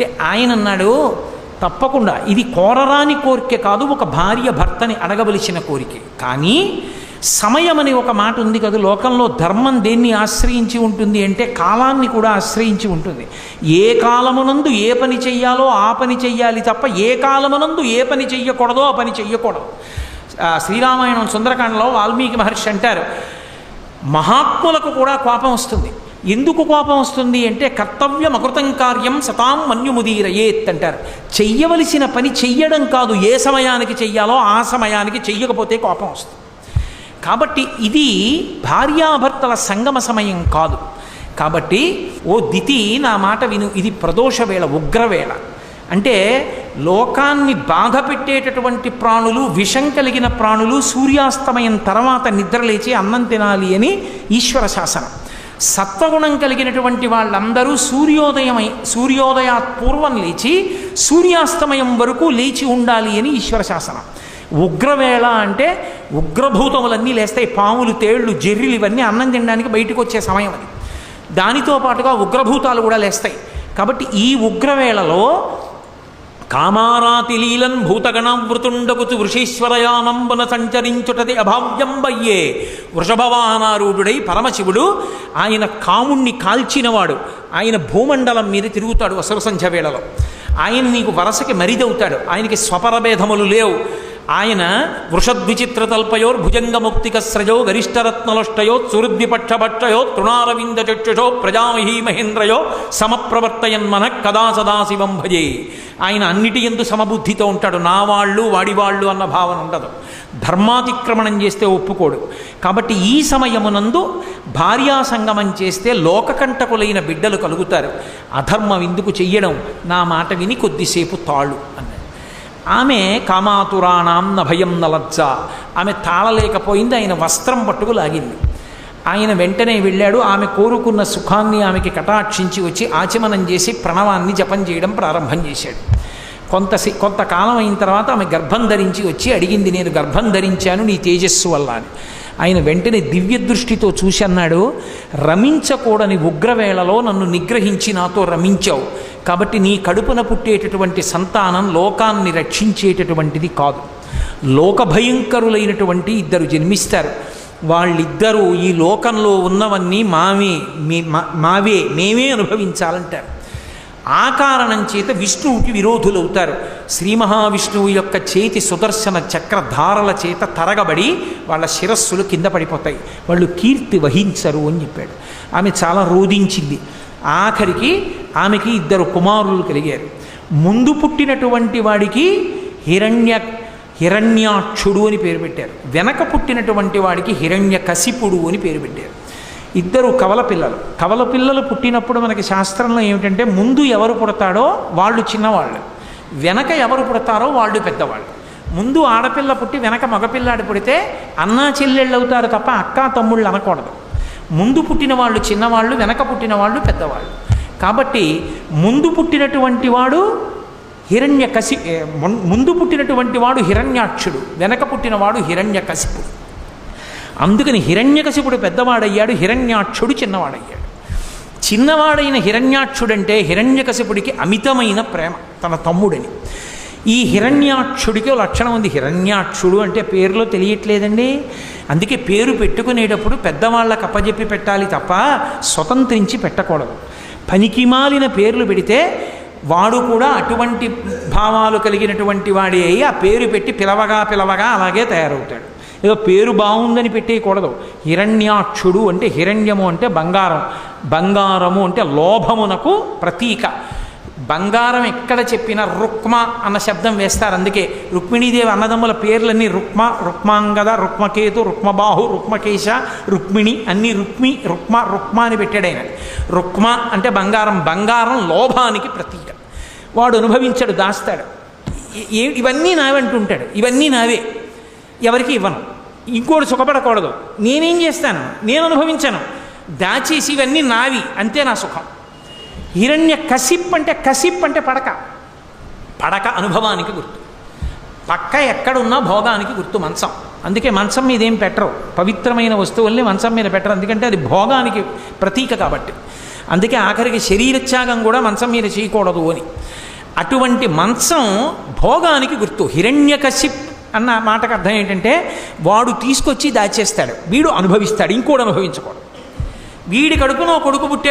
అంటే ఆయన అన్నాడు, తప్పకుండా ఇది కోరరాని కోరిక కాదు, ఒక భార్య భర్తని అడగవలసిన కోరికే. కానీ సమయం అని ఒక మాట ఉంది కదా, లోకంలో ధర్మం దేన్ని ఆశ్రయించి ఉంటుంది అంటే కాలాన్ని కూడా ఆశ్రయించి ఉంటుంది. ఏ కాలమునందు ఏ పని చెయ్యాలో ఆ పని చెయ్యాలి తప్ప ఏ కాలమునందు ఏ పని చెయ్యకూడదో ఆ పని చెయ్యకూడదు. శ్రీరామాయణం సుందరకాండలో వాల్మీకి మహర్షి అంటారు, మహాత్ములకు కూడా కోపం వస్తుంది. ఎందుకు కోపం వస్తుంది అంటే కర్తవ్యం అకృతం కార్యం సతాం మన్యుముదీరయేత్ అంటారు. చెయ్యవలసిన పని చెయ్యడం కాదు, ఏ సమయానికి చెయ్యాలో ఆ సమయానికి చెయ్యకపోతే కోపం వస్తుంది. కాబట్టి ఇది భార్యాభర్తల సంగమ సమయం కాదు. కాబట్టి ఓ దితి నా మాట విను, ఇది ప్రదోష వేళ, ఉగ్రవేళ. అంటే లోకాన్ని బాధ పెట్టేటటువంటి ప్రాణులు, విషం కలిగిన ప్రాణులు సూర్యాస్తమయం తర్వాత నిద్రలేచి అన్నం తినాలి అని ఈశ్వర శాసనం. సత్వగుణం కలిగినటువంటి వాళ్ళందరూ సూర్యోదయాత్ పూర్వం లేచి సూర్యాస్తమయం వరకు లేచి ఉండాలి అని ఈశ్వర శాసనం. ఉగ్రవేళ అంటే ఉగ్రభూతములన్నీ లేస్తాయి, పాములు, తేళ్లు, జెర్రిలు ఇవన్నీ అన్నం తినడానికి బయటకు వచ్చే సమయం అది. దానితో పాటుగా ఉగ్రభూతాలు కూడా లేస్తాయి. కాబట్టి ఈ ఉగ్రవేళలో కామారాతి లీలన్ భూతగణావృతుండకుతు వృషీశ్వరయానంబున సంచరించుటది అభావ్యంబయ్యే వృషభవానారూఢుడై పరమశివుడు. ఆయన కాముణ్ణి కాల్చినవాడు. ఆయన భూమండలం మీద తిరుగుతాడు అసుర సంధ్య వేళలో. ఆయన నీకు వరసకి మరిదవుతాడు. ఆయనకి స్వపరభేదములు లేవు. ఆయన వృషద్విచిత్రతల్పయోర్ భుజంగముక్తికస్రజో గరిష్టరత్నలుష్టయో సురుద్విపక్షభక్షయో తృణారవింద చక్షుషో ప్రజామహీ మహేంద్రయో సమప్రవర్తయన్మన కదా సదాశివం భజే. ఆయన అన్నిటి యందు సమబుద్ధితో ఉంటాడు. నా వాళ్ళు వాడివాళ్ళు అన్న భావన ఉండదు. ధర్మాతిక్రమణం చేస్తే ఒప్పుకోడు. కాబట్టి ఈ సమయమునందు భార్యా సంగమం చేస్తే లోకకంటకులైన బిడ్డలు కలుగుతారు. అధర్మం ఎందుకు చెయ్యడం, నా మాట విని కొద్దిసేపు తాళు అన్నాడు. ఆమె కామాతురాణం న భయం నలజ్జ. ఆమె తాళలేకపోయింది. ఆయన వస్త్రం పట్టుకు లాగింది. ఆయన వెంటనే వెళ్ళాడు. ఆమె కోరుకున్న సుఖాన్ని ఆమెకి కటాక్షించి వచ్చి ఆచమనం చేసి ప్రణవాన్ని జపం చేయడం ప్రారంభం చేశాడు. కొంతకాలం అయిన తర్వాత ఆమె గర్భం ధరించి వచ్చి అడిగింది, నేను గర్భం ధరించాను నీ తేజస్సు వల్ల అని. ఆయన వెంటనే దివ్య దృష్టితో చూసి అన్నాడు, రమించకూడని ఉగ్రవేళలో నన్ను నిగ్రహించి నాతో రమించావు. కాబట్టి నీ కడుపున పుట్టేటటువంటి సంతానం లోకాన్ని రక్షించేటటువంటిది కాదు. లోకభయంకరులైనటువంటి ఇద్దరు జన్మిస్తారు. వాళ్ళిద్దరూ ఈ లోకంలో ఉన్నవన్నీ మావే మేమే అనుభవించాలంటారు. ఆ కారణం చేత విష్ణువుకి విరోధులవుతారు. శ్రీ మహావిష్ణువు యొక్క చేతి సుదర్శన చక్రధారల చేత తరగబడి వాళ్ళ శిరస్సులు కింద పడిపోతాయి. వాళ్ళు కీర్తి వహించరు అని చెప్పాడు. ఆమె చాలా రోధించింది. ఆఖరికి ఆమెకి ఇద్దరు కుమారులు కలిగారు. ముందు పుట్టినటువంటి వాడికి హిరణ్యాక్షుడు అని పేరు పెట్టారు. వెనక పుట్టినటువంటి వాడికి హిరణ్యకశిపుడు అని పేరు పెట్టారు. ఇద్దరు కవల పిల్లలు. కవల పిల్లలు పుట్టినప్పుడు మనకి శాస్త్రంలో ఏమిటంటే ముందు ఎవరు పుడతాడో వాళ్ళు చిన్నవాళ్ళు, వెనక ఎవరు పుడతారో వాళ్ళు పెద్దవాళ్ళు. ముందు ఆడపిల్ల పుట్టి వెనక మగపిల్లాడు పుడితే అన్నా చెల్లెళ్ళు అవుతారు తప్ప అక్కా తమ్ముళ్ళు అనకూడదు. ముందు పుట్టిన వాళ్ళు చిన్నవాళ్ళు, వెనక పుట్టిన వాళ్ళు పెద్దవాళ్ళు. కాబట్టి ముందు పుట్టినటువంటి వాడు ముందు పుట్టినటువంటి వాడు హిరణ్యాక్షుడు, వెనక పుట్టినవాడు హిరణ్యకశిపుడు. అందుకని హిరణ్యకశిపుడు పెద్దవాడయ్యాడు, హిరణ్యాక్షుడు చిన్నవాడయ్యాడు. చిన్నవాడైన హిరణ్యాక్షుడంటే హిరణ్యకశిపుడికి అమితమైన ప్రేమ తన తమ్ముడని. ఈ హిరణ్యాక్షుడికి లక్షణం ఉంది. హిరణ్యాక్షుడు అంటే పేరులో తెలియట్లేదండి. అందుకే పేరు పెట్టుకునేటప్పుడు పెద్దవాళ్ళకు అప్పజెప్పి పెట్టాలి తప్ప స్వతంత్రించి పెట్టకూడదు. పనికిమాలిన పేర్లు పెడితే వాడు కూడా అటువంటి భావాలు కలిగినటువంటి వాడి అయి ఆ పేరు పెట్టి పిలవగా అలాగే తయారవుతాడు. ఏదో పేరు బాగుందని పెట్టేయకూడదు. హిరణ్యాక్షుడు అంటే హిరణ్యము అంటే బంగారం, బంగారము అంటే లోభమునకు ప్రతీక. బంగారం ఎక్కడ చెప్పినా రుక్మ అన్న శబ్దం వేస్తారు. అందుకే రుక్మిణీదేవి అన్నదమ్ముల పేర్లన్నీ రుక్మ, రుక్మాంగద, రుక్మకేతు, రుక్మబాహు, రుక్మకేశ, రుక్మిణి అన్నీ రుక్మ అని పెట్టాడు ఆయన. రుక్మ అంటే బంగారం, బంగారం లోభానికి ప్రతీక. వాడు అనుభవించాడు, దాస్తాడు. ఇవన్నీ నావంటుంటాడు, ఇవన్నీ నావే, ఎవరికి ఇవ్వను, ఇంకోటి సుఖపడకూడదు, నేనేం చేస్తాను, నేను అనుభవించాను, దాచేసి ఇవన్నీ నావి, అంతే నా సుఖం. హిరణ్యకశిప్ అంటే పడక అనుభవానికి గుర్తు. పక్క ఎక్కడున్నా భోగానికి గుర్తు మంచం. అందుకే మంచం మీద ఏం పెట్టరు, పవిత్రమైన వస్తువుల్ని మంచం మీద పెట్టరు, ఎందుకంటే అది భోగానికి ప్రతీక కాబట్టి. అందుకే ఆఖరికి శరీరత్యాగం కూడా మంచం మీద చేయకూడదు అని. అటువంటి మంచం భోగానికి గుర్తు. హిరణ్యకశిప్ అన్న మాటకు అర్థం ఏంటంటే వాడు తీసుకొచ్చి దాచేస్తాడు, వీడు అనుభవిస్తాడు, ఇంకోడు అనుభవించకూడదు. వీడి కడుపునో కొడుకు పుట్టే